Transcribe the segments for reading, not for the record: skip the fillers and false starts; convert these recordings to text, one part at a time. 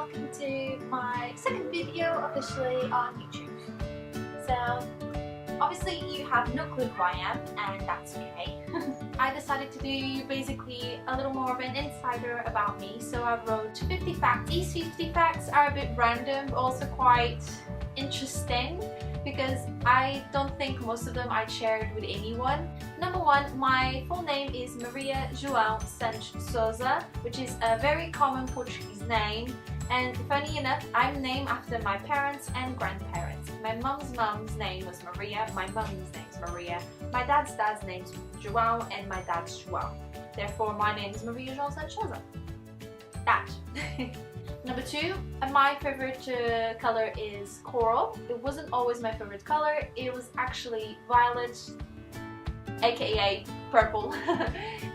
welcome to my second video officially on YouTube. So obviously you have no clue who I am, and that's okay. I decided to do basically a little more of an insider about me, so I wrote 50 facts. These 50 facts are a bit random but also quite interesting because I don't think most of them I shared with anyone. Number one, my full name is Maria João Santos Souza, which is a very common Portuguese name, and funny enough, I'm named after my parents and grandparents. My mum's name was Maria, my mum's name's Maria, my dad's name's João, and my dad's João. Therefore, my name is Maria João Santos Souza. That. Number two, my favorite color is coral. It wasn't always my favorite color, it was actually violet, aka purple.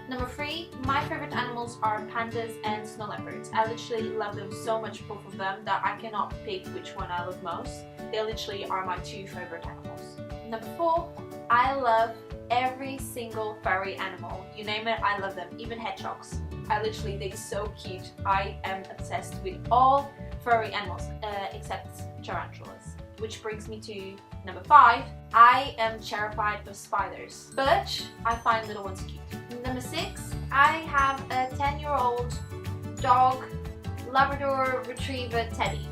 Number three, my favorite animals are pandas and snow leopards. I literally love them so much, both of them, that I cannot pick which one I love most. They literally are my two favorite animals. Number four, I love every single furry animal. You name it, I love them, even hedgehogs. I literally think so cute. I am obsessed with all furry animals except tarantulas. Which brings me to number five. I am terrified of spiders, but I find little ones cute. Number six, I have a 10-year-old dog, Labrador Retriever Teddy,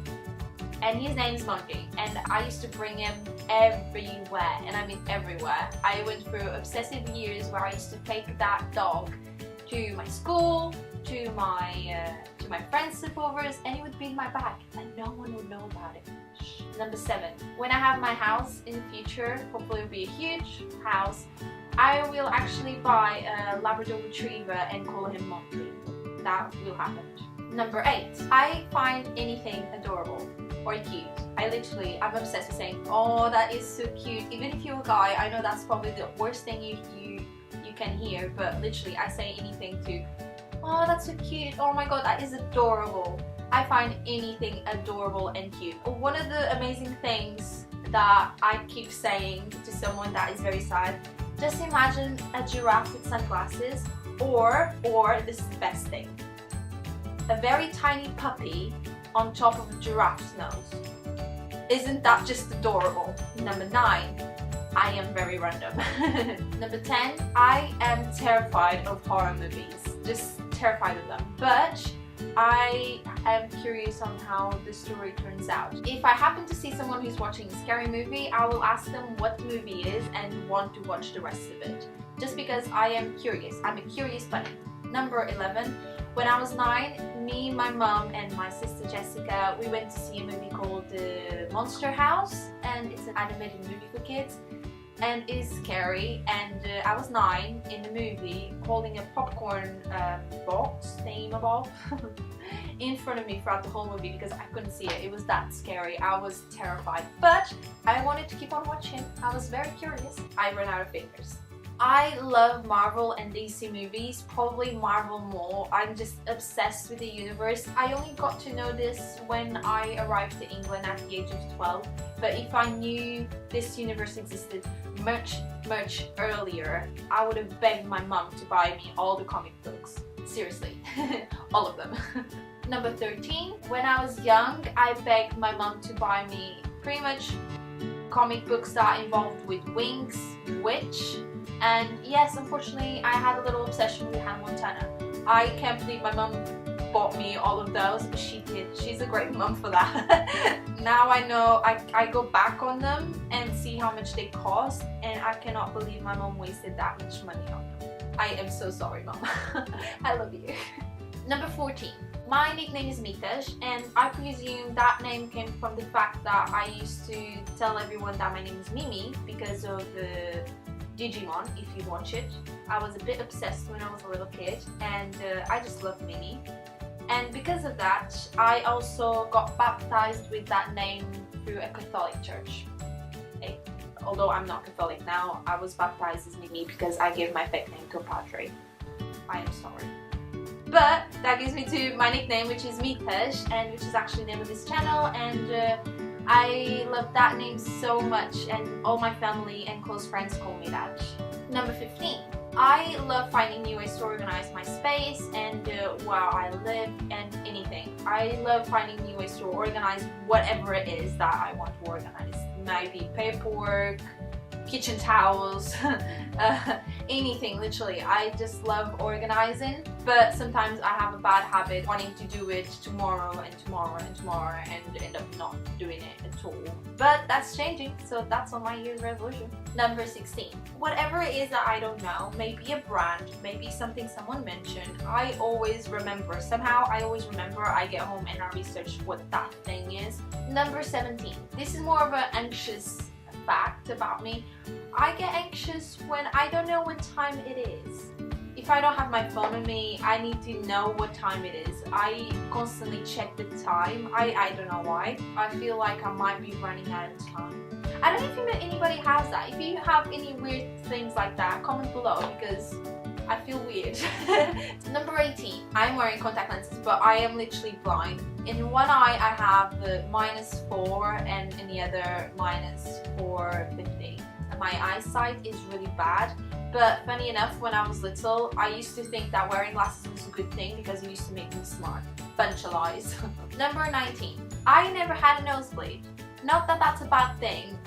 and his name's Monkey, and I used to bring him everywhere, and I mean everywhere. I went through obsessive years where I used to take that dog to my school, to my friends' sleepovers, and it would be in my bag, and no one would know about it. Number seven, when I have my house in the future, hopefully it'll be a huge house, I will actually buy a Labrador Retriever and call him Monkey. That will happen. Number eight, I find anything adorable or cute. I'm obsessed with saying, oh, that is so cute. Even if you're a guy, I know that's probably the worst thing you can hear, but literally I say anything to, oh, that's so cute, oh my god, that is adorable. I find anything adorable and cute. One of the amazing things that I keep saying to someone that is very sad, just imagine a giraffe with sunglasses, or this is the best thing, a very tiny puppy on top of a giraffe's nose. Isn't that just adorable? Number nine, I am very random. Number 10, I am terrified of horror movies. Just terrified of them. But I am curious on how the story turns out. If I happen to see someone who's watching a scary movie, I will ask them what the movie is and want to watch the rest of it. Just because I am curious. I'm a curious bunny. Number 11, when I was 9, me, my mum, and my sister Jessica, we went to see a movie called The Monster House, and it's an animated movie for kids. And it's scary, and I was 9 in the movie holding a popcorn box thingamabob in front of me throughout the whole movie because I couldn't see it. It was that scary. I was terrified, but I wanted to keep on watching. I was very curious. I ran out of fingers. I love Marvel and DC movies, probably Marvel more. I'm just obsessed with the universe. I only got to know this when I arrived to England at the age of 12, but if I knew this universe existed much earlier, I would have begged my mum to buy me all the comic books. Seriously, all of them. Number 13, when I was young, I begged my mum to buy me pretty much comic books that involved with Winx, Witch, and yes, unfortunately, I had a little obsession with Hannah Montana. I can't believe my mum bought me all of those, but she did. She's a great mum for that. Now I know I go back on them and see how much they cost, and I cannot believe my mum wasted that much money on them. I am so sorry, mum. I love you. Number 14. My nickname is MitaZ'z, and I presume that name came from the fact that I used to tell everyone that my name is Mimi because of the Digimon, if you watch it. I was a bit obsessed when I was a little kid, and I just love Mimi. And because of that, I also got baptized with that name through a Catholic church. Although I'm not Catholic now, I was baptized as Mimi because I gave my fake name to a padre. I am sorry. But that gives me to my nickname, which is MitaZ'z, and which is actually the name of this channel, and I love that name so much, and all my family and close friends call me that. Number 15. I love finding new ways to organize my space and where I live and anything. I love finding new ways to organize whatever it is that I want to organize. It might be paperwork, kitchen towels, anything literally. I just love organizing, but sometimes I have a bad habit wanting to do it tomorrow and tomorrow and tomorrow and end up not doing it at all. But that's changing, so that's on my year's resolution. Number 16. Whatever it is that I don't know, maybe a brand, maybe something someone mentioned, I always remember. Somehow I always remember. I get home and I research what that thing is. Number 17. This is more of an anxious fact about me. I get anxious when I don't know what time it is. If I don't have my phone on me, I need to know what time it is. I constantly check the time. I don't know why. I feel like I might be running out of time. I don't know if anybody has that. If you have any weird things like that, comment below because I feel weird. Number 18. I'm wearing contact lenses, but I am literally blind. In one eye I have the -4 and in the other -450. My eyesight is really bad, but funny enough, when I was little, I used to think that wearing glasses was a good thing because it used to make me smart. Bunch of lies. Number 19. I never had a nosebleed. Not that that's a bad thing.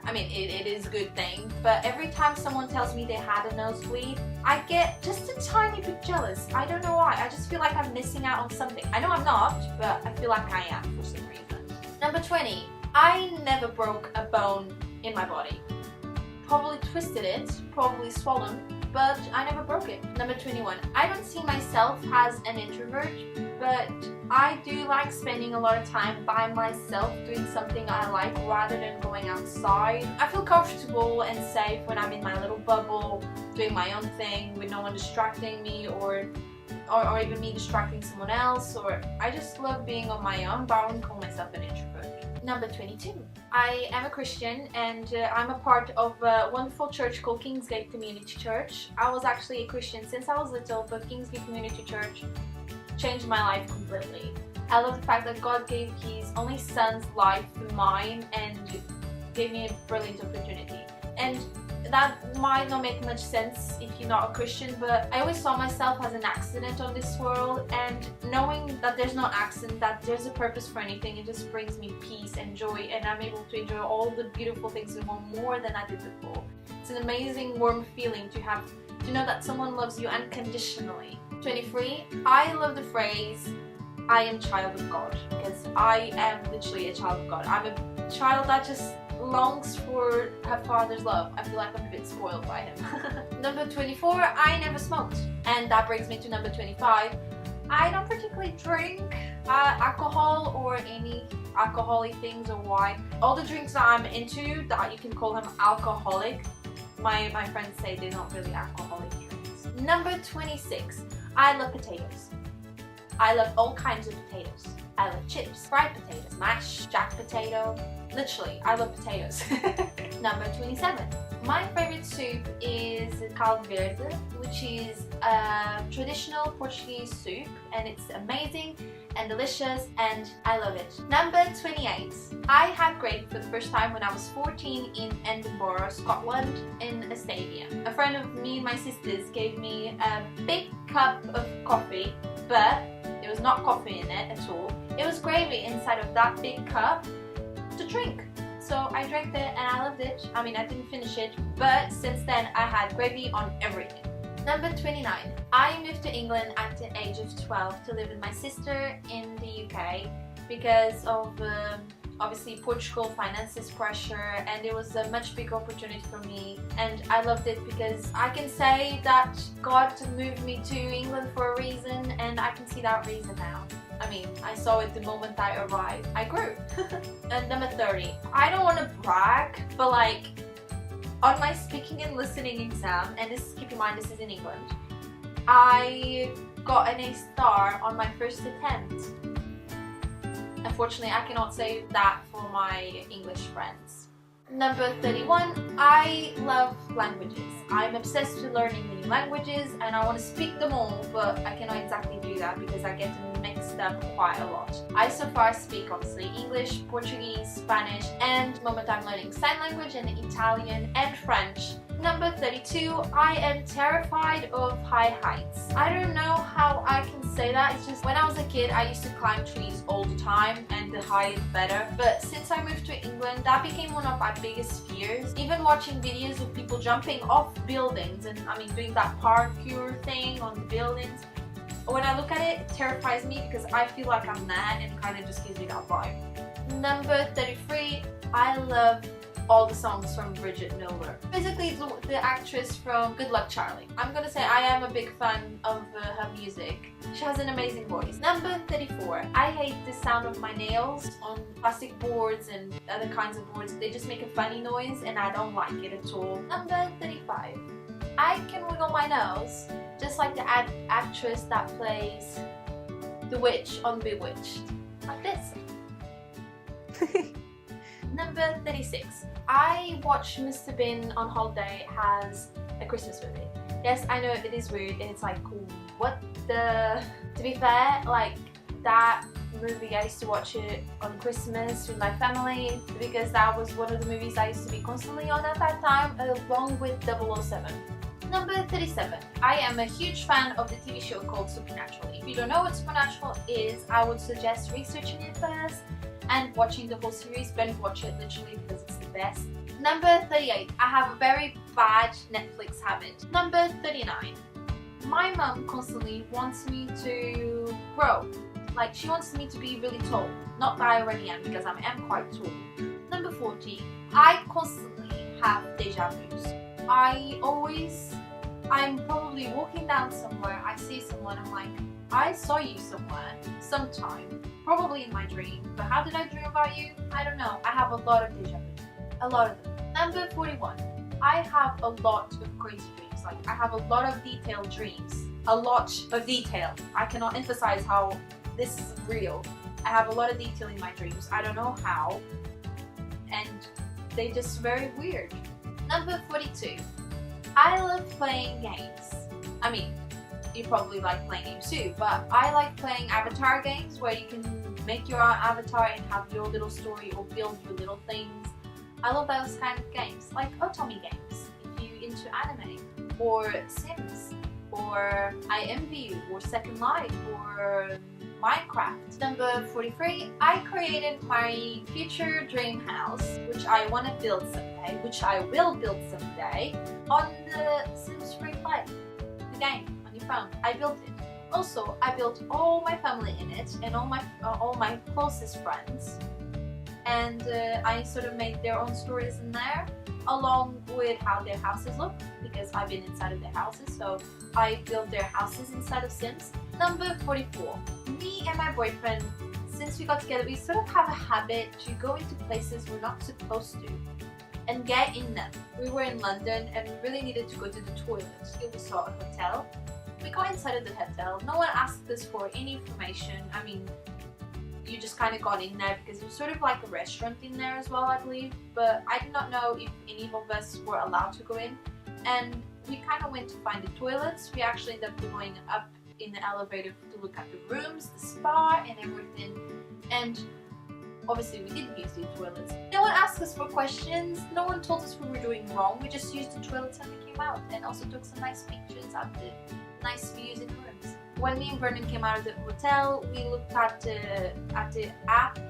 I mean, it is a good thing, but every time someone tells me they had a nosebleed, I get just a tiny bit jealous. I don't know why. I just feel like I'm missing out on something. I know I'm not, but I feel like I am for some reason. Number 20. I never broke a bone in my body. Probably twisted it, probably swollen, but I never broke it. Number 21. I don't see myself as an introvert, but I do like spending a lot of time by myself doing something I like rather than going outside. I feel comfortable and safe when I'm in my little bubble, doing my own thing with no one distracting me or even me distracting someone else, or I just love being on my own, but I wouldn't call myself an introvert. Number 22. I am a Christian and I'm a part of a wonderful church called Kingsgate Community Church. I was actually a Christian since I was little, but Kingsgate Community Church changed my life completely. I love the fact that God gave His only Son's life to mine and gave me a brilliant opportunity. And that might not make much sense if you're not a Christian, but I always saw myself as an accident on this world, and knowing that there's no accident, that there's a purpose for anything, it just brings me peace and joy, and I'm able to enjoy all the beautiful things and more than I did before. It's an amazing warm feeling to know that someone loves you unconditionally. 23. I love the phrase, I am child of God, because I am literally a child of God. I'm a child that just longs for her father's love. I feel like I'm a bit spoiled by him. Number 24, I never smoked. And that brings me to number 25. I don't particularly drink alcohol or any alcoholic things or wine. All the drinks that I'm into, that you can call them alcoholic, my friends say they're not really alcoholic drinks. Number 26, I love potatoes. I love all kinds of potatoes. I love chips, fried potatoes, mashed, jack potato. Literally, I love potatoes. Number 27. My favorite soup is caldo verde, which is a traditional Portuguese soup, and it's amazing and delicious and I love it. Number 28. I had gravy for the first time when I was 14 in Edinburgh, Scotland, in a stadium. A friend of me and my sisters gave me a big cup of coffee, but there was not coffee in it at all. It was gravy inside of that big cup to drink. So I drank it and I loved it. I mean, I didn't finish it, but since then I had gravy on everything. Number 29. I moved to England at the age of 12 to live with my sister in the UK because of obviously Portugal finances pressure, and it was a much bigger opportunity for me, and I loved it because I can say that God moved me to England for a reason, and I can see that reason now. I mean, I saw it the moment I arrived. I grew. And number 30. I don't want to brag, but like on my speaking and listening exam, and this, keep in mind this is in England, I got an A star on my first attempt. Unfortunately, I cannot say that for my English friends. Number 31. I love languages. I'm obsessed with learning new different languages and I want to speak them all, but I cannot exactly do that because I get them mixed up quite a lot. I so far speak obviously English, Portuguese, Spanish, and at the moment I'm learning sign language and Italian and French. Number 32, I am terrified of high heights. I don't know how I can say that, it's just when I was a kid I used to climb trees all the time and the higher the better, but since I moved to England that became one of my biggest fears. Even watching videos of people jumping off buildings and doing that parkour thing on the buildings, when I look at it, it terrifies me because I feel like I'm there and it kind of just gives me that vibe. Number 33, I love all the songs from Bridget Miller. Basically the actress from Good Luck Charlie. I'm gonna say I am a big fan of her music. She has an amazing voice. Number 34. I hate the sound of my nails on plastic boards and other kinds of boards. They just make a funny noise and I don't like it at all. Number 35. I can wiggle my nose just like the actress that plays the witch on Bewitched. Like this. Number 36. I watch Mr. Bean on holiday has a Christmas movie. Yes, I know it is weird and it's like, what the... To be fair, like that movie I used to watch it on Christmas with my family because that was one of the movies I used to be constantly on at that time, along with 007. Number 37. I am a huge fan of the TV show called Supernatural. If you don't know what Supernatural is, I would suggest researching it first and watching the whole series. Don't watch it literally because it's the best. Number 38. I have a very bad Netflix habit. Number 39. My mum constantly wants me to grow. Like she wants me to be really tall. Not that I already am because I am quite tall. Number 40. I constantly have deja vus. I'm probably walking down somewhere, I see someone, I'm like, I saw you somewhere, sometime, probably in my dream, but how did I dream about you? I don't know. I have a lot of deja vu. A lot of them. Number 41. I have a lot of crazy dreams. Like, I have a lot of detailed dreams. A lot of detail. I cannot emphasize how this is real. I have a lot of detail in my dreams. I don't know how. And they're just very weird. Number 42. I love playing games. I mean, you probably like playing games too, but I like playing avatar games where you can make your own avatar and have your little story or build your little things. I love those kind of games, like Otome games, if you're into anime, or Sims, or I Envy You, or Second Life, or Minecraft. Number 43, I created my future dream house, which I want to build someday, which I will build someday, on the Sims Free Play, the game on your phone. I built it. Also, I built all my family in it and all my closest friends, and I sort of made their own stories in there, along with how their houses look, because I've been inside of their houses, so I built their houses inside of Sims. Number 44. Me and my boyfriend, since we got together, we sort of have a habit to go into places we're not supposed to and get in them. We were in London and we really needed to go to the toilet. We saw a hotel. We got inside of the hotel. No one asked us for any information. I mean, you just kind of got in there because it was sort of like a restaurant in there as well, I believe. But I did not know if any of us were allowed to go in. And we kind of went to find the toilets. We actually ended up going up in the elevator to look at the rooms, the spa and everything. And obviously we didn't use the toilets. No one asked us for questions. No one told us we were doing wrong. We just used the toilets and we came out and also took some nice pictures of the nice views in the rooms. When me and Vernon came out of the hotel, we looked at the app.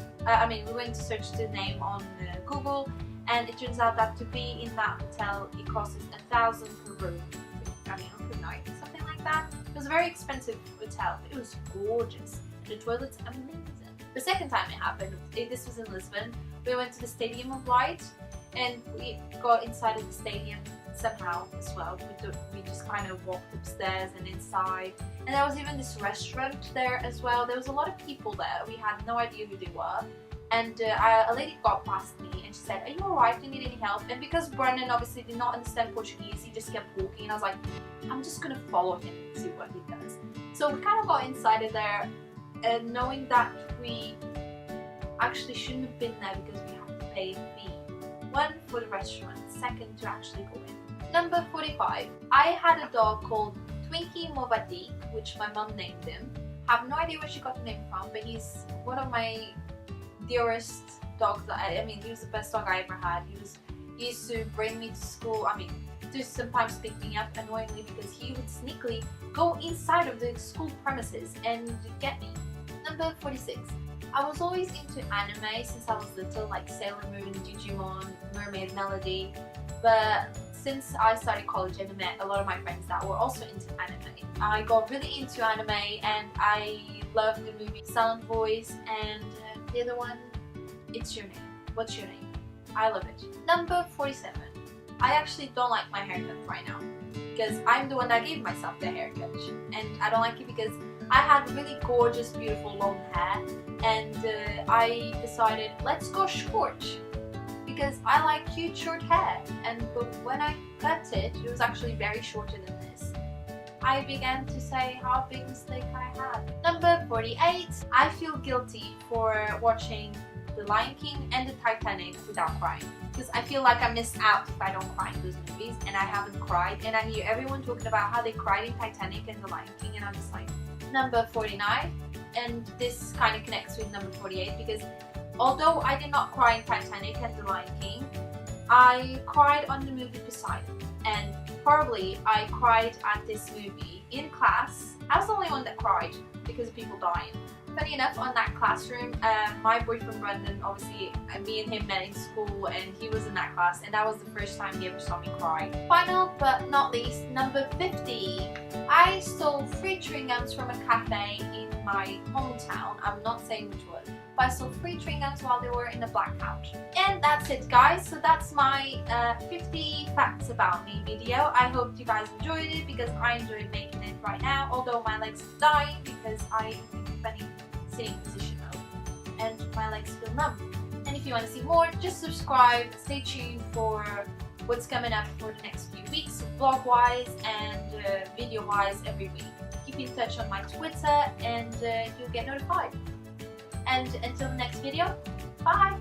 We went to search the name on Google, and it turns out that to be in that hotel, it costs us 1,000 per room. Per night, something like that. It was a very expensive hotel, but it was gorgeous. The toilet's amazing. The second time it happened, this was in Lisbon, we went to the Stadium of Light, and we got inside of the stadium somehow as well. We just kind of walked upstairs and inside, and there was even this restaurant there as well. There was a lot of people there. We had no idea who they were, and a lady got past me and she said, "Are you alright? Do you need any help?" And because Brennan obviously did not understand Portuguese, he just kept walking, and I was like, I'm just gonna follow him and see what he does. So we kind of got inside of there, and knowing that we actually shouldn't have been there because we had to pay a fee. One, for the restaurant, second, to actually go in. Number 45. I had a dog called Twinkie Movati, which my mom named him. I have no idea where she got the name from, but he's one of my dearest dogs. I mean, he was the best dog I ever had. He used to bring me to school. I mean, to sometimes pick me up annoyingly because he would sneakily go inside of the school premises and get me. Number 46. I was always into anime since I was little, like Sailor Moon, Digimon, Mermaid Melody, but since I started college and met a lot of my friends that were also into anime, I got really into anime and I loved the movie Silent Voice and the other one, It's Your Name. What's Your Name? I love it. Number 47. I actually don't like my haircut right now because I'm the one that gave myself the haircut, and I don't like it because I had really gorgeous, beautiful long hair, and I decided let's go short because I like cute short hair. But when I cut it, it was actually very shorter than this. I began to say how big a mistake I had. Number 48. I feel guilty for watching The Lion King and the Titanic without crying, because I feel like I missed out if I don't cry in those movies, and I haven't cried, and I hear everyone talking about how they cried in Titanic and The Lion King, and I'm just like. Number 49, and this kind of connects with number 48 because although I did not cry in Titanic and The Lion King, I cried on the movie Poseidon, and probably I cried at this movie in class. I was the only one that cried because of people dying. Funny enough, on that classroom, my boyfriend Brendan, obviously me and him met in school and he was in that class, and that was the first time he ever saw me cry. Final but not least, number 50. I stole free chewing gums from a cafe in my hometown. I'm not saying which one, but I stole free chewing gums while they were in a blackout. And that's it, guys. So that's my 50 facts about me video. I hope you guys enjoyed it because I enjoyed making it right now, although my legs are dying because I am in a funny sitting position mode and my legs feel numb. And if you want to see more, just subscribe. Stay tuned for what's coming up for the next few weeks, vlog wise and video wise every week. Keep in touch on my Twitter and you'll get notified. And until the next video, bye!